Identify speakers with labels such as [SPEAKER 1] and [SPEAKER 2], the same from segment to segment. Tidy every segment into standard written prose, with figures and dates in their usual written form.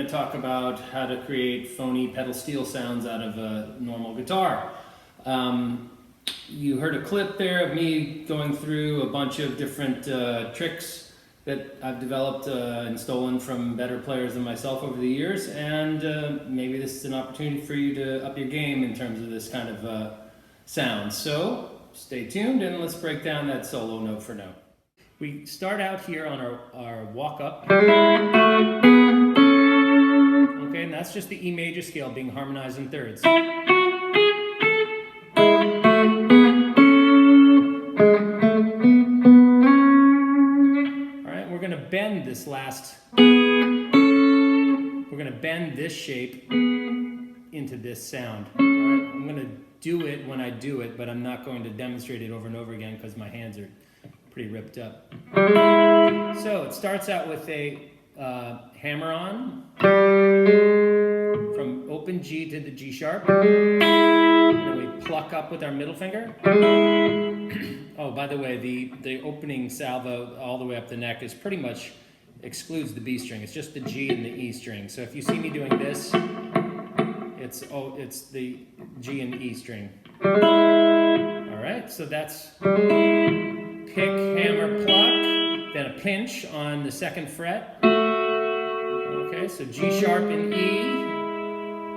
[SPEAKER 1] to talk about how to create phony pedal steel sounds out of a normal guitar. You heard a clip there of me going through a bunch of different tricks that I've developed and stolen from better players than myself over the years, and maybe this is an opportunity for you to up your game in terms of this kind of sound. So stay tuned and let's break down that solo note for note. We start out here on our walk up. Okay, and that's just the E major scale being harmonized in thirds. Bend this last, we're going to bend this shape into this sound. All right? I'm going to do it when I do it, but I'm not going to demonstrate it over and over again because my hands are pretty ripped up. So it starts out with a hammer on from open G to the G sharp, and then we pluck up with our middle finger. Oh, by the way, the opening salvo all the way up the neck is pretty much excludes the B string. It's just the G and the E string. So if you see me doing this, it's the G and E string. All right, so that's pick, hammer, pluck, then a pinch on the second fret. Okay, so G sharp and E,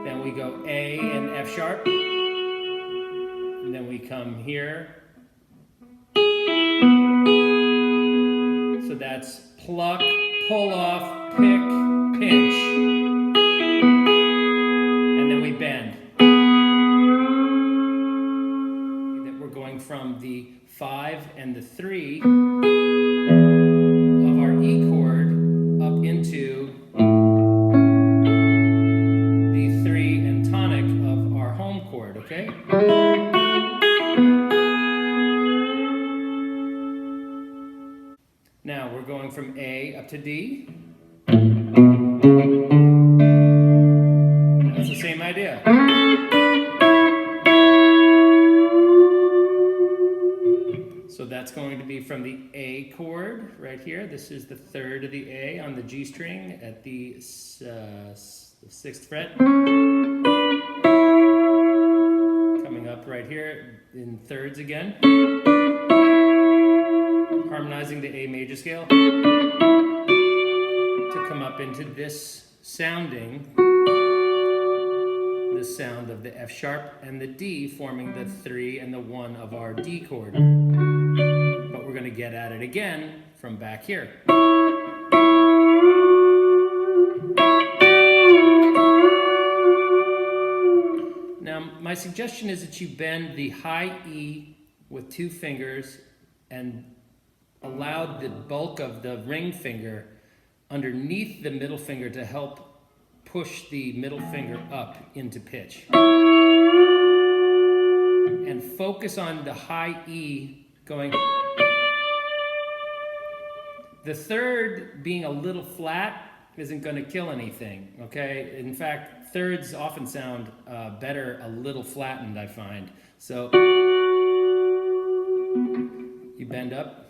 [SPEAKER 1] then we go A and F sharp, and then we come here. So that's pluck, pull off, pick, pinch, and then we bend. That we're going from the 5 and the 3 of our E chord up into the 3 and tonic of our home chord, okay? Now we're going from A up to D. That's the same idea. So that's going to be from the A chord right here. This is the third of the A on the G string at the 6th fret. Coming up right here in thirds again. Harmonizing the A major scale to come up into this sounding, the sound of the F sharp and the D forming the 3 and the 1 of our D chord. But we're going to get at it again from back here. Now my suggestion is that you bend the high E with 2 fingers and allow the bulk of the ring finger underneath the middle finger to help push the middle finger up into pitch. And focus on the high E going. The third being a little flat isn't going to kill anything, okay? In fact, thirds often sound better a little flattened, I find. So you bend up.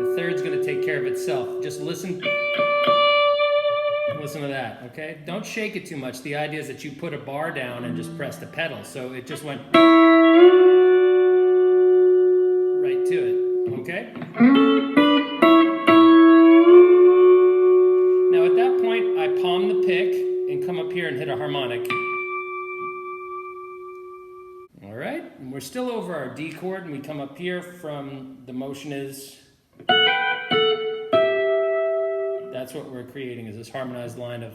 [SPEAKER 1] The third's going to take care of itself. Just listen to that, okay? Don't shake it too much. The idea is that you put a bar down and just press the pedal. So it just went right to it, okay? Now at that point, I palm the pick and come up here and hit a harmonic. All right, and we're still over our D chord, and we come up here from the motion is. That's what we're creating, is this harmonized line of.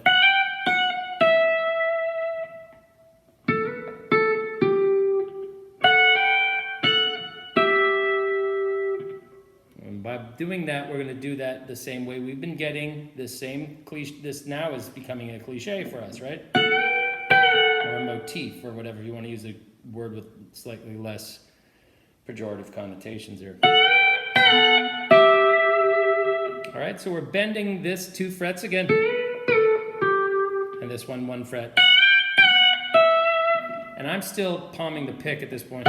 [SPEAKER 1] And by doing that, we're going to do that the same way we've been getting this same cliche. This now is becoming a cliche for us, right? Or a motif, or whatever you want to use a word with slightly less pejorative connotations here. All right, so we're bending this 2 frets again, and this 1 fret. And I'm still palming the pick at this point.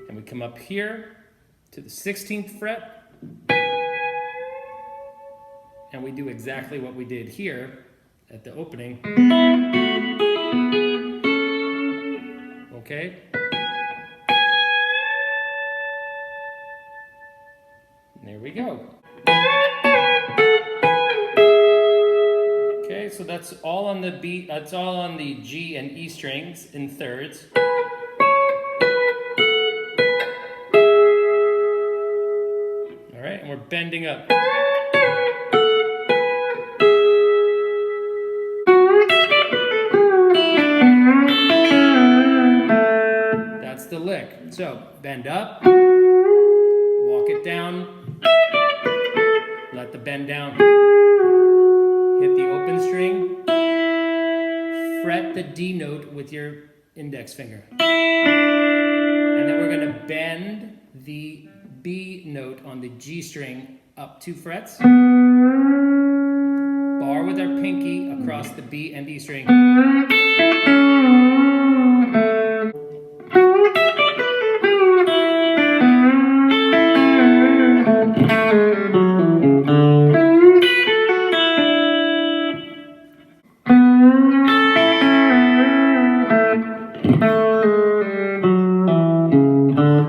[SPEAKER 1] And we come up here to the 16th fret, and we do exactly what we did here at the opening. Okay? There we go. Okay, so that's all on the B, that's all on the G and E strings in thirds. All right, and we're bending up. That's the lick. So bend up, walk it down, let the bend down, hit the open string, fret the D note with your index finger. And then we're going to bend the B note on the G string up 2 frets, bar with our pinky across the B and E string.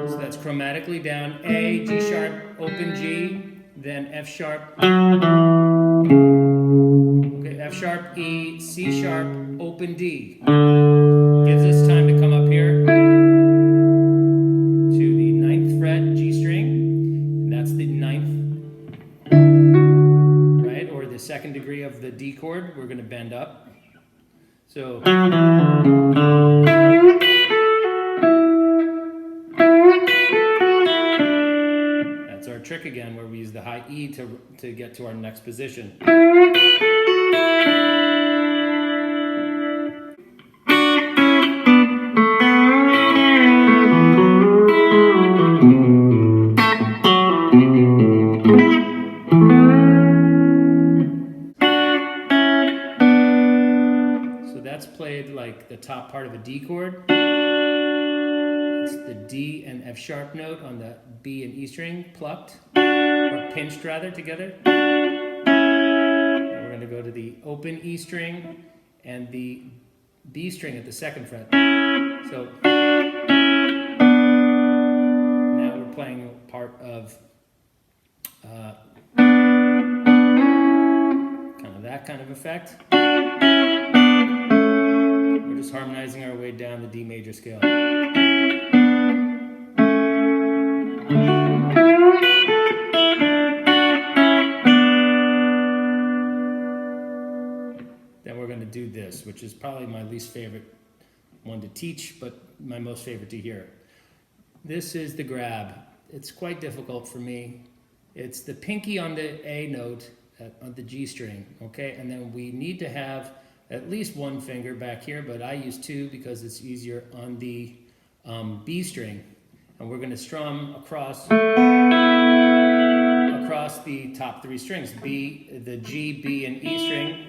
[SPEAKER 1] So that's chromatically down A, G sharp, open G, then F sharp, okay, F sharp, E, C sharp, open D. Gives us time to come up here to the 9th fret G string, and that's the 9th, right, or the 2nd degree of the D chord. We're going to bend up. So that's our trick again, where we use the high E to get to our next position. So that's played like the top part of a D chord. It's the D and F sharp note on the B and E string plucked, or pinched rather, together. And we're going to go to the open E string and the B string at the 2nd fret. So now we're playing part of kind of that kind of effect. We're just harmonizing our way down the D major scale. Then we're going to do this, which is probably my least favorite one to teach, but my most favorite to hear. This is the grab. It's quite difficult for me. It's the pinky on the A note on the G string, okay? And then we need to have at least 1 finger back here, but I use 2 because it's easier on the B string. And we're going to strum across the top 3 strings, B, the G, B, and E string.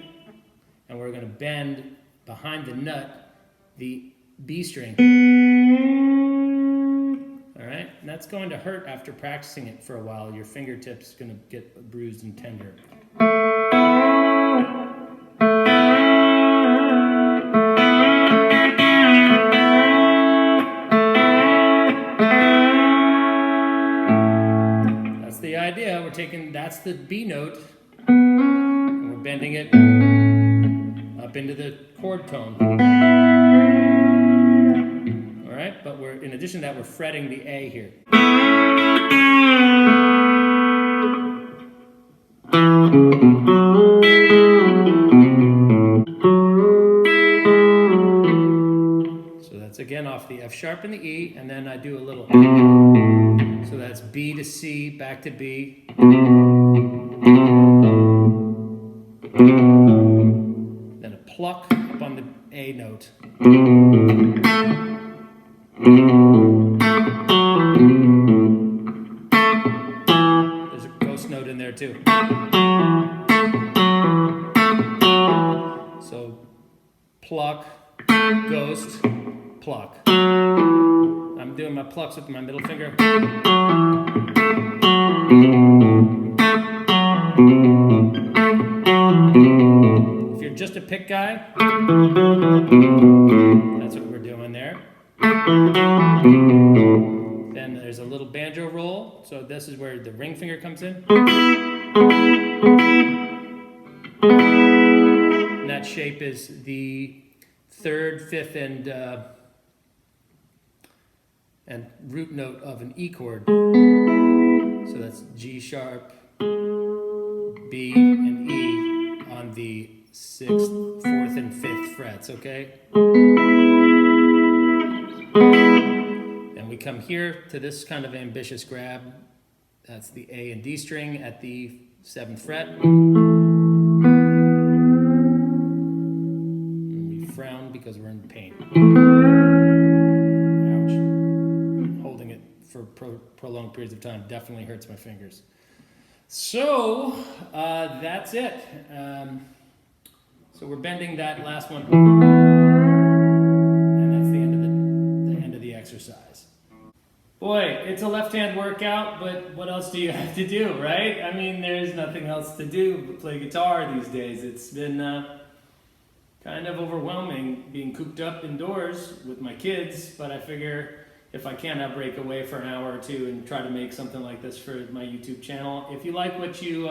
[SPEAKER 1] And we're going to bend behind the nut the B string. All right, and that's going to hurt after practicing it for a while. Your fingertips are going to get bruised and tender. That's the idea. We're taking, that's the B note, and we're bending it up into the chord tone. All right, but we're, in addition to that, we're fretting the A here. So that's again off the F sharp and the E, and then I do a little. So that's B to C, back to B. Then a pluck up on the A note. There's a ghost note in there too. So pluck, ghost, pluck. I'm doing my plucks with my middle finger. just a pick guy, that's what we're doing there. Then there's a little banjo roll, so this is where the ring finger comes in. And that shape is the 3rd, 5th, and root note of an E chord. So that's G sharp, B, and E on the 6th, 4th, and 5th frets, okay? And we come here to this kind of ambitious grab. That's the A and D string at the 7th fret. And we frown because we're in pain. Ouch. Holding it for prolonged periods of time definitely hurts my fingers. So that's it. So we're bending that last one, and that's the end of the exercise. Boy, it's a left-hand workout, but what else do you have to do, right? I mean, there's nothing else to do but play guitar these days. It's been kind of overwhelming being cooped up indoors with my kids, but I figure if I can, I'll break away for an hour or two and try to make something like this for my YouTube channel. If you like what you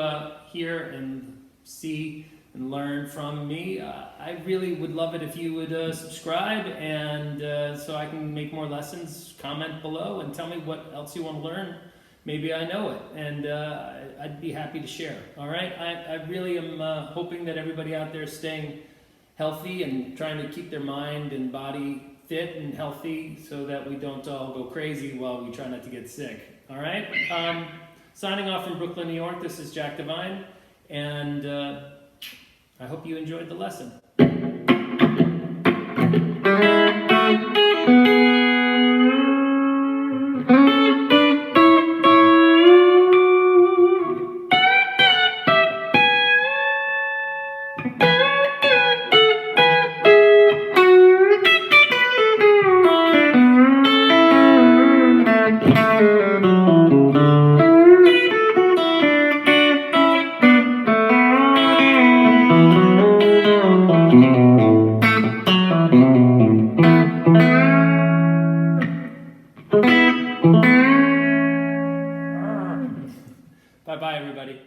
[SPEAKER 1] hear and see and learn from me, I really would love it if you would subscribe, and so I can make more lessons. Comment below and tell me what else you want to learn. Maybe I know it, and I'd be happy to share. All right, I really am hoping that everybody out there is staying healthy and trying to keep their mind and body fit and healthy so that we don't all go crazy while we try not to get sick. All right, signing off from Brooklyn, New York, this is Jack Devine, and I hope you enjoyed the lesson. Bye-bye, everybody.